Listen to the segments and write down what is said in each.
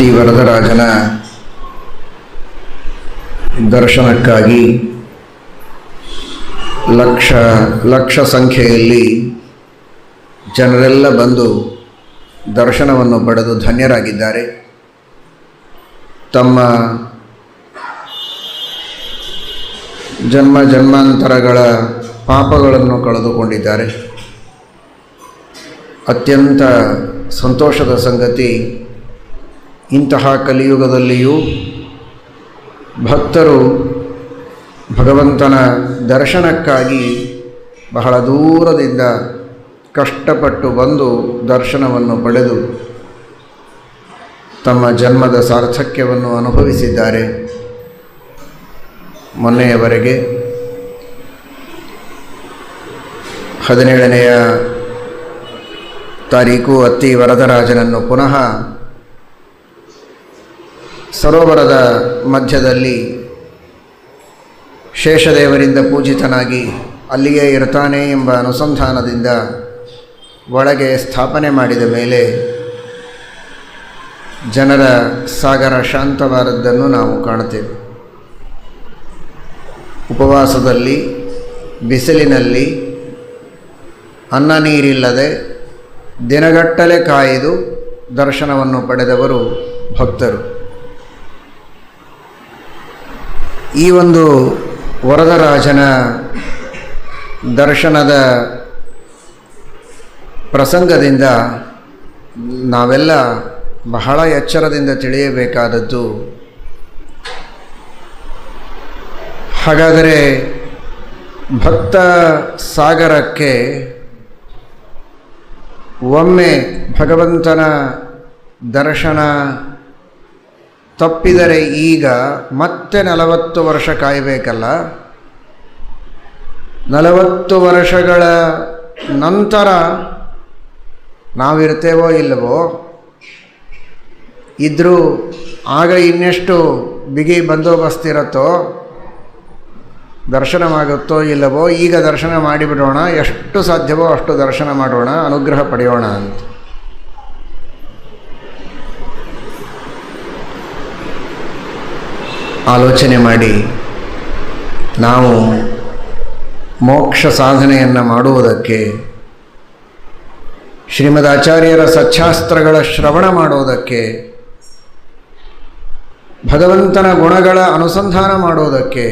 ಅತ್ತಿ ವರದರಾಜನ ದರ್ಶನಕ್ಕಾಗಿ ಲಕ್ಷ ಸಂಖ್ಯೆಯಲ್ಲಿ ಜನರೆಲ್ಲ ಬಂದು ದರ್ಶನವನ್ನು ಪಡೆದು ಧನ್ಯರಾಗಿದ್ದಾರೆ. ತಮ್ಮ ಜನ್ಮಾಂತರಗಳ ಪಾಪಗಳನ್ನು ಕಳೆದುಕೊಂಡಿದ್ದಾರೆ. ಅತ್ಯಂತ ಸಂತೋಷದ ಸಂಗತಿ, ಇಂತಹ ಕಲಿಯುಗದಲ್ಲಿಯೂ ಭಕ್ತರು ಭಗವಂತನ ದರ್ಶನಕ್ಕಾಗಿ ಬಹಳ ದೂರದಿಂದ ಕಷ್ಟಪಟ್ಟು ಬಂದು ದರ್ಶನವನ್ನು ಪಡೆದು ತಮ್ಮ ಜನ್ಮದ ಸಾರ್ಥಕ್ಯವನ್ನು ಅನುಭವಿಸಿದ್ದಾರೆ. ಮೊನ್ನೆಯವರೆಗೆ 17ನೇ ತಾರೀಕು ಅತ್ತಿ ವರದರಾಜನನ್ನು ಪುನಃ ಸರೋವರದ ಮಧ್ಯದಲ್ಲಿ ಶೇಷದೇವರಿಂದ ಪೂಜಿತನಾಗಿ ಅಲ್ಲಿಯೇ ಇರ್ತಾನೆ ಎಂಬ ಅನುಸಂಧಾನದಿಂದ ಒಳಗೆ ಸ್ಥಾಪನೆ ಮಾಡಿದ ಮೇಲೆ ಜನರ ಸಾಗರ ಶಾಂತವಾದದ್ದನ್ನು ನಾವು ಕಾಣುತ್ತೇವೆ. ಉಪವಾಸದಲ್ಲಿ, ಬಿಸಿಲಿನಲ್ಲಿ, ಅನ್ನ ನೀರಿಲ್ಲದೆ ದಿನಗಟ್ಟಲೆ ಕಾಯ್ದು ದರ್ಶನವನ್ನು ಪಡೆದವರು ಭಕ್ತರು. ಈ ಒಂದು ವರದರಾಜನ ದರ್ಶನದ ಪ್ರಸಂಗದಿಂದ ನಾವೆಲ್ಲ ಬಹಳ ಎಚ್ಚರದಿಂದ ತಿಳಿಯಬೇಕಾದದ್ದು, ಹಾಗಾದರೆ ಭಕ್ತ ಸಾಗರಕ್ಕೆ ಒಮ್ಮೆ ಭಗವಂತನ ದರ್ಶನ ತಪ್ಪಿದರೆ ಈಗ ಮತ್ತೆ 40 ವರ್ಷ ಕಾಯಬೇಕಲ್ಲ. 40 ವರ್ಷಗಳ ನಂತರ ನಾವಿರ್ತೇವೋ ಇಲ್ಲವೋ, ಇದ್ದರೂ ಆಗ ಇನ್ನೆಷ್ಟು ಬಿಗಿ ಬಂದೋಬಸ್ತಿರತ್ತೋ, ದರ್ಶನವಾಗುತ್ತೋ ಇಲ್ಲವೋ, ಈಗ ದರ್ಶನ ಮಾಡಿಬಿಡೋಣ, ಎಷ್ಟು ಸಾಧ್ಯವೋ ಅಷ್ಟು ದರ್ಶನ ಮಾಡೋಣ, ಅನುಗ್ರಹ ಪಡೆಯೋಣ ಅಂತ. ಆಲೋಚನೆ ಮಾಡಿ ನಾವು ಮೋಕ್ಷ ಸಾಧನೆಯನ್ನು ಮಾಡುವುದಕ್ಕೆ, ಶ್ರೀಮದ್ ಆಚಾರ್ಯರ ಸಚ್ಛಾಸ್ತ್ರಗಳ ಶ್ರವಣ ಮಾಡುವುದಕ್ಕೆ, ಭಗವಂತನ ಗುಣಗಳ ಅನುಸಂಧಾನ ಮಾಡುವುದಕ್ಕೆ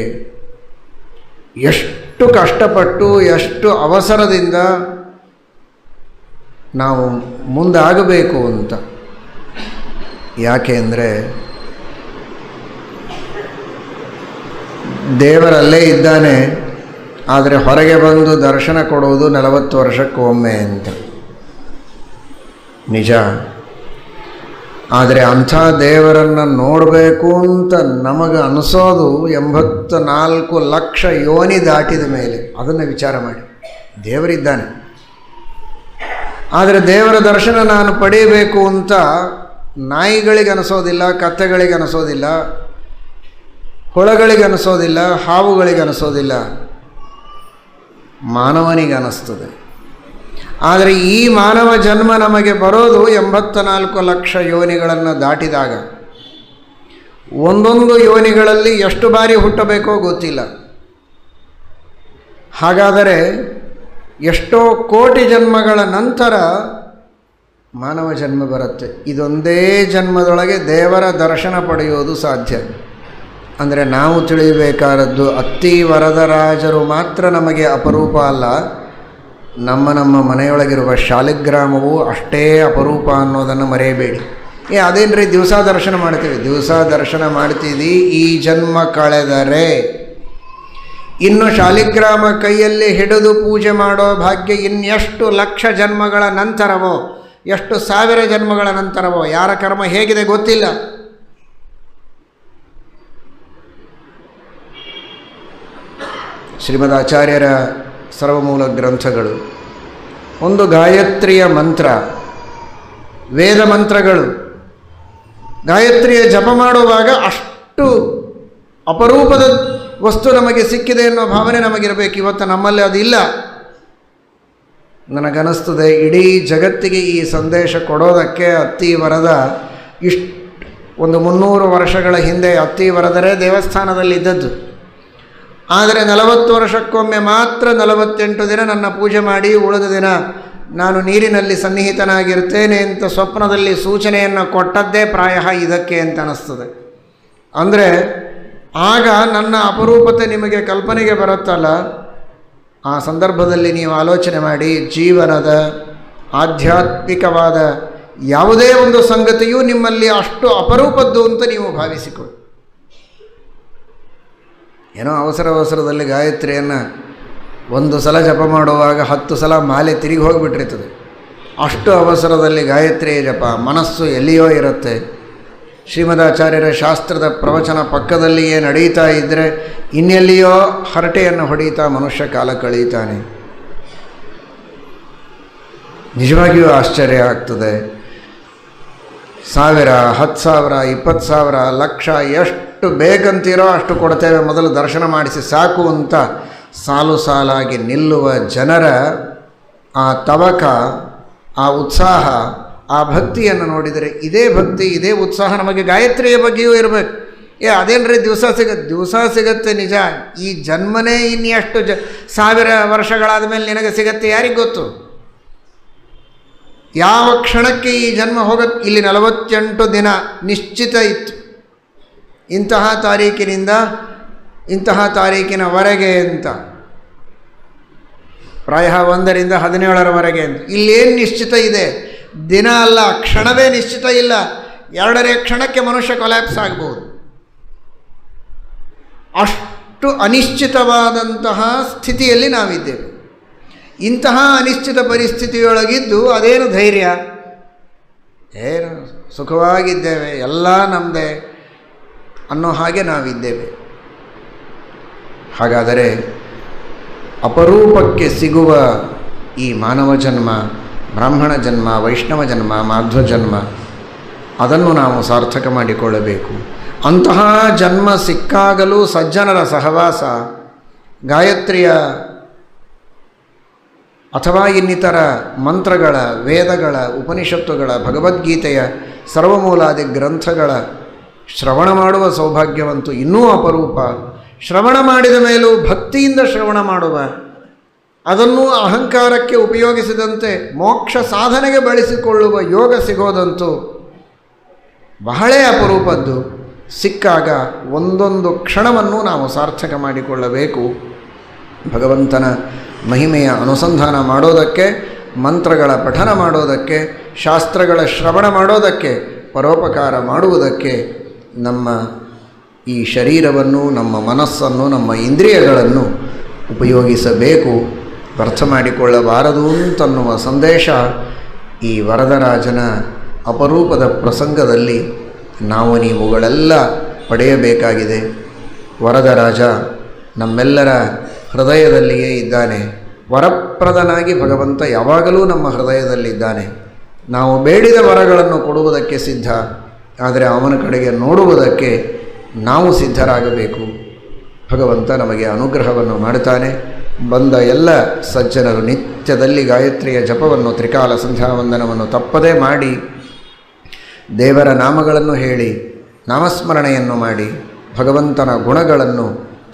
ಎಷ್ಟು ಕಷ್ಟಪಟ್ಟು, ಎಷ್ಟು ಅವಸರದಿಂದ ನಾವು ಮುಂದಾಗಬೇಕು ಅಂತ. ಯಾಕೆ ಅಂದರೆ ದೇವರಲ್ಲೇ ಇದ್ದಾನೆ, ಆದರೆ ಹೊರಗೆ ಬಂದು ದರ್ಶನ ಕೊಡುವುದು 40 ವರ್ಷಕ್ಕೊಮ್ಮೆ ಅಂತ. ನಿಜ. ಆದರೆ ಅಂಥ ದೇವರನ್ನು ನೋಡಬೇಕು ಅಂತ ನಮಗೆ ಅನಿಸೋದು 84 ಲಕ್ಷ ಯೋನಿ ದಾಟಿದ ಮೇಲೆ. ಅದನ್ನು ವಿಚಾರ ಮಾಡಿ. ದೇವರಿದ್ದಾನೆ, ಆದರೆ ದೇವರ ದರ್ಶನ ನಾನು ಪಡೆಯಬೇಕು ಅಂತ ನಾಯಿಗಳಿಗೆ ಅನಿಸೋದಿಲ್ಲ, ಕತ್ತೆಗಳಿಗೆ ಅನಿಸೋದಿಲ್ಲ, ಹುಳಗಳಿಗೆ ಅನಿಸೋದಿಲ್ಲ, ಹಾವುಗಳಿಗೆ ಅನಿಸೋದಿಲ್ಲ, ಮಾನವನಿಗೆ ಅನ್ನಿಸ್ತದೆ. ಆದರೆ ಈ ಮಾನವ ಜನ್ಮ ನಮಗೆ ಬರೋದು 84 ಲಕ್ಷ ಯೋನಿಗಳನ್ನು ದಾಟಿದಾಗ. ಒಂದೊಂದು ಯೋನಿಗಳಲ್ಲಿ ಎಷ್ಟು ಬಾರಿ ಹುಟ್ಟಬೇಕೋ ಗೊತ್ತಿಲ್ಲ. ಹಾಗಾದರೆ ಎಷ್ಟೋ ಕೋಟಿ ಜನ್ಮಗಳ ನಂತರ ಮಾನವ ಜನ್ಮ ಬರುತ್ತೆ. ಇದೊಂದೇ ಜನ್ಮದೊಳಗೆ ದೇವರ ದರ್ಶನ ಪಡೆಯೋದು ಸಾಧ್ಯ. ಅಂದರೆ ನಾವು ತಿಳಿಯಬೇಕಾದದ್ದು, ಅತ್ತಿ ವರದರಾಜರು ಮಾತ್ರ ನಮಗೆ ಅಪರೂಪ ಅಲ್ಲ, ನಮ್ಮ ಮನೆಯೊಳಗಿರುವ ಶಾಲಿಗ್ರಾಮವು ಅಷ್ಟೇ ಅಪರೂಪ ಅನ್ನೋದನ್ನು ಮರೆಯಬೇಡಿ. ಅದೇನ್ರಿ ದಿವಸ ದರ್ಶನ ಮಾಡ್ತೀವಿ, ದಿವಸ ದರ್ಶನ ಮಾಡ್ತೀವಿ, ಈ ಜನ್ಮ ಕಳೆದರೆ ಇನ್ನು ಶಾಲಿಗ್ರಾಮ ಕೈಯಲ್ಲಿ ಹಿಡಿದು ಪೂಜೆ ಮಾಡೋ ಭಾಗ್ಯ ಇನ್ನೆಷ್ಟು ಲಕ್ಷ ಜನ್ಮಗಳ ನಂತರವೋ, ಎಷ್ಟು ಸಾವಿರ ಜನ್ಮಗಳ ನಂತರವೋ, ಯಾರ ಕರ್ಮ ಹೇಗಿದೆ ಗೊತ್ತಿಲ್ಲ. ಶ್ರೀಮದ್ ಆಚಾರ್ಯರ ಸರ್ವಮೂಲ ಗ್ರಂಥಗಳು, ಒಂದು ಗಾಯತ್ರಿಯ ಮಂತ್ರ, ವೇದ ಮಂತ್ರಗಳು. ಗಾಯತ್ರಿಯ ಜಪ ಮಾಡುವಾಗ ಅಷ್ಟು ಅಪರೂಪದ ವಸ್ತು ನಮಗೆ ಸಿಕ್ಕಿದೆ ಅನ್ನೋ ಭಾವನೆ ನಮಗಿರಬೇಕು. ಇವತ್ತು ನಮ್ಮಲ್ಲಿ ಅದಿಲ್ಲ. ನನಗನ್ನಿಸ್ತದೆ ಇಡೀ ಜಗತ್ತಿಗೆ ಈ ಸಂದೇಶ ಕೊಡೋದಕ್ಕೆ ಅತ್ತಿ ವರದ ಒಂದು 300 ವರ್ಷಗಳ ಹಿಂದೆ ಅತ್ತಿವರದರೆ ದೇವಸ್ಥಾನದಲ್ಲಿದ್ದದ್ದು. ಆದರೆ 40 ವರ್ಷಕ್ಕೊಮ್ಮೆ ಮಾತ್ರ 48 ದಿನ ನನ್ನ ಪೂಜೆ ಮಾಡಿ ಉಳಿದ ದಿನ ನಾನು ನೀರಿನಲ್ಲಿ ಸನ್ನಿಹಿತನಾಗಿರ್ತೇನೆ ಅಂತ ಸ್ವಪ್ನದಲ್ಲಿ ಸೂಚನೆಯನ್ನು ಕೊಟ್ಟದ್ದೇ ಪ್ರಾಯಃ ಇದಕ್ಕೆ ಅಂತ ಅನ್ನಿಸ್ತದೆ. ಅಂದರೆ ಆಗ ನನ್ನ ಅಪರೂಪತೆ ನಿಮಗೆ ಕಲ್ಪನೆಗೆ ಬರುತ್ತಲ್ಲ, ಆ ಸಂದರ್ಭದಲ್ಲಿ ನೀವು ಆಲೋಚನೆ ಮಾಡಿ, ಜೀವನದ ಆಧ್ಯಾತ್ಮಿಕವಾದ ಯಾವುದೇ ಒಂದು ಸಂಗತಿಯೂ ನಿಮ್ಮಲ್ಲಿ ಅಷ್ಟು ಅಪರೂಪದ್ದು ಅಂತ ನೀವು ಭಾವಿಸಿಕೊಳ್ಳಿ. ಏನೋ ಅವಸರದಲ್ಲಿ ಗಾಯತ್ರಿಯನ್ನು ಒಂದು ಸಲ ಜಪ ಮಾಡುವಾಗ 10 ಸಲ ಮಾಲೆ ತಿರುಗಿ ಹೋಗಿಬಿಟ್ಟಿರ್ತದೆ. ಅಷ್ಟು ಅವಸರದಲ್ಲಿ ಗಾಯತ್ರಿ ಜಪ, ಮನಸ್ಸು ಎಲ್ಲಿಯೋ ಇರುತ್ತೆ. ಶ್ರೀಮದಾಚಾರ್ಯರ ಶಾಸ್ತ್ರದ ಪ್ರವಚನ ಪಕ್ಕದಲ್ಲಿಯೇ ನಡೀತಾ ಇದ್ದರೆ ಇನ್ನೆಲ್ಲಿಯೋ ಹರಟೆಯನ್ನು ಹೊಡೀತಾ ಮನುಷ್ಯ ಕಾಲ ಕಳೀತಾನೆ. ನಿಜವಾಗಿಯೂ ಆಶ್ಚರ್ಯ ಆಗ್ತದೆ. 1000, 10,000, 20,000, ಲಕ್ಷ ಎಷ್ಟು ಬೇಕಂತೀರೋ ಅಷ್ಟು ಕೊಡ್ತೇವೆ, ಮೊದಲು ದರ್ಶನ ಮಾಡಿಸಿ ಸಾಕು ಅಂತ ಸಾಲು ಸಾಲಾಗಿ ನಿಲ್ಲುವ ಜನರ ಆ ತವಕ, ಆ ಉತ್ಸಾಹ, ಆ ಭಕ್ತಿಯನ್ನು ನೋಡಿದರೆ ಇದೇ ಭಕ್ತಿ, ಇದೇ ಉತ್ಸಾಹ ನಮಗೆ ಗಾಯತ್ರಿಯ ಬಗ್ಗೆಯೂ ಇರಬೇಕು. ಅದೇನ್ರಿ ದಿವಸ ಸಿಗತ್ತೆ ನಿಜ. ಈ ಜನ್ಮನೇ ಇನ್ನೆಷ್ಟು 1000 ವರ್ಷಗಳಾದ ಮೇಲೆ ನಿನಗೆ ಸಿಗತ್ತೆ ಯಾರಿಗೆ ಗೊತ್ತು? ಯಾವ ಕ್ಷಣಕ್ಕೆ ಈ ಜನ್ಮ ಹೋಗುತ್ತೆ? ಇಲ್ಲಿ 48 ದಿನ ನಿಶ್ಚಿತ ಇತ್ತು, ಇಂತಹ ತಾರೀಕಿನಿಂದ ಇಂತಹ ತಾರೀಕಿನವರೆಗೆ ಅಂತ, ಪ್ರಾಯ 1ರಿಂದ 17ರವರೆಗೆ ಅಂತ. ಇಲ್ಲೇನು ನಿಶ್ಚಿತ ಇದೆ? ದಿನ ಅಲ್ಲ, ಕ್ಷಣವೇ ನಿಶ್ಚಿತ ಇಲ್ಲ. 2ನೇ ಕ್ಷಣಕ್ಕೆ ಮನುಷ್ಯ ಕೊಲ್ಯಾಪ್ಸ್ ಆಗ್ಬೋದು. ಅಷ್ಟು ಅನಿಶ್ಚಿತವಾದಂತಹ ಸ್ಥಿತಿಯಲ್ಲಿ ನಾವಿದ್ದೇವೆ. ಇಂತಹ ಅನಿಶ್ಚಿತ ಪರಿಸ್ಥಿತಿಯೊಳಗಿದ್ದು ಅದೇನು ಧೈರ್ಯ, ಏನು ಸುಖವಾಗಿದ್ದೇವೆ, ಎಲ್ಲ ನಮ್ಮದೇ ಅನ್ನೋ ಹಾಗೆ ನಾವಿದ್ದೇವೆ. ಹಾಗಾದರೆ ಅಪರೂಪಕ್ಕೆ ಸಿಗುವ ಈ ಮಾನವ ಜನ್ಮ, ಬ್ರಾಹ್ಮಣ ಜನ್ಮ, ವೈಷ್ಣವ ಜನ್ಮ, ಮಾಧ್ವ ಜನ್ಮ, ಅದನ್ನು ನಾವು ಸಾರ್ಥಕ ಮಾಡಿಕೊಳ್ಳಬೇಕು. ಅಂತಹ ಜನ್ಮ ಸಿಕ್ಕಾಗಲೂ ಸಜ್ಜನರ ಸಹವಾಸ, ಗಾಯತ್ರಿಯ ಅಥವಾ ಇನ್ನಿತರ ಮಂತ್ರಗಳ, ವೇದಗಳ, ಉಪನಿಷತ್ತುಗಳ, ಭಗವದ್ಗೀತೆಯ, ಸರ್ವಮೂಲಾದಿ ಗ್ರಂಥಗಳ ಶ್ರವಣ ಮಾಡುವ ಸೌಭಾಗ್ಯವಂತೂ ಇನ್ನೂ ಅಪರೂಪ. ಶ್ರವಣ ಮಾಡಿದ ಮೇಲೂ ಭಕ್ತಿಯಿಂದ ಶ್ರವಣ ಮಾಡುವ, ಅದನ್ನು ಅಹಂಕಾರಕ್ಕೆ ಉಪಯೋಗಿಸಿದಂತೆ ಮೋಕ್ಷ ಸಾಧನೆಗೆ ಬಳಸಿಕೊಳ್ಳುವ ಯೋಗ ಸಿಗೋದಂತೂ ಬಹಳ ಅಪರೂಪದ್ದು. ಸಿಕ್ಕಾಗ ಒಂದೊಂದು ಕ್ಷಣವನ್ನು ನಾವು ಸಾರ್ಥಕ ಮಾಡಿಕೊಳ್ಳಬೇಕು. ಭಗವಂತನ ಮಹಿಮೆಯ ಅನುಸಂಧಾನ ಮಾಡೋದಕ್ಕೆ, ಮಂತ್ರಗಳ ಪಠನ ಮಾಡೋದಕ್ಕೆ, ಶಾಸ್ತ್ರಗಳ ಶ್ರವಣ ಮಾಡೋದಕ್ಕೆ, ಪರೋಪಕಾರ ಮಾಡುವುದಕ್ಕೆ ನಮ್ಮ ಈ ಶರೀರವನ್ನು, ನಮ್ಮ ಮನಸ್ಸನ್ನು, ನಮ್ಮ ಇಂದ್ರಿಯಗಳನ್ನು ಉಪಯೋಗಿಸಬೇಕು, ವ್ಯರ್ಥ ಮಾಡಿಕೊಳ್ಳಬಾರದು ಅಂತನ್ನುವ ಸಂದೇಶ ಈ ವರದರಾಜನ ಅಪರೂಪದ ಪ್ರಸಂಗದಲ್ಲಿ ನಾವು ನೀವುಗಳೆಲ್ಲ ಪಡೆಯಬೇಕಾಗಿದೆ. ವರದರಾಜ ನಮ್ಮೆಲ್ಲರ ಹೃದಯದಲ್ಲಿಯೇ ಇದ್ದಾನೆ. ವರಪ್ರದನಾಗಿ ಭಗವಂತ ಯಾವಾಗಲೂ ನಮ್ಮ ಹೃದಯದಲ್ಲಿದ್ದಾನೆ. ನಾವು ಬೇಡಿದ ವರಗಳನ್ನು ಕೊಡುವುದಕ್ಕೆ ಸಿದ್ಧ, ಆದರೆ ಅವನ ಕಡೆಗೆ ನೋಡುವುದಕ್ಕೆ ನಾವು ಸಿದ್ಧರಾಗಬೇಕು. ಭಗವಂತ ನಮಗೆ ಅನುಗ್ರಹವನ್ನು ಮಾಡುತ್ತಾನೆ. ಬಂದ ಎಲ್ಲ ಸಜ್ಜನರು ನಿತ್ಯದಲ್ಲಿ ಗಾಯತ್ರಿಯ ಜಪವನ್ನು, ತ್ರಿಕಾಲ ಸಂಧ್ಯಾವಂದನವನ್ನು ತಪ್ಪದೇ ಮಾಡಿ, ದೇವರ ನಾಮಗಳನ್ನು ಹೇಳಿ, ನಾಮಸ್ಮರಣೆಯನ್ನು ಮಾಡಿ, ಭಗವಂತನ ಗುಣಗಳನ್ನು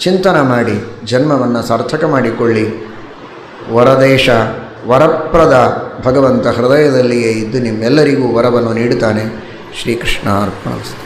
ಚಿಂತನ ಮಾಡಿ ಜನ್ಮವನ್ನು ಸಾರ್ಥಕ ಮಾಡಿಕೊಳ್ಳಿ. ವರದೇಶ ವರಪ್ರದ ಭಗವಂತ ಹೃದಯದಲ್ಲಿಯೇ ಇದ್ದು ನಿಮ್ಮೆಲ್ಲರಿಗೂ ವರವನ್ನು ನೀಡುತ್ತಾನೆ. ಶ್ರೀಕೃಷ್ಣ ಅರ್ಪಣಮಸ್ತು.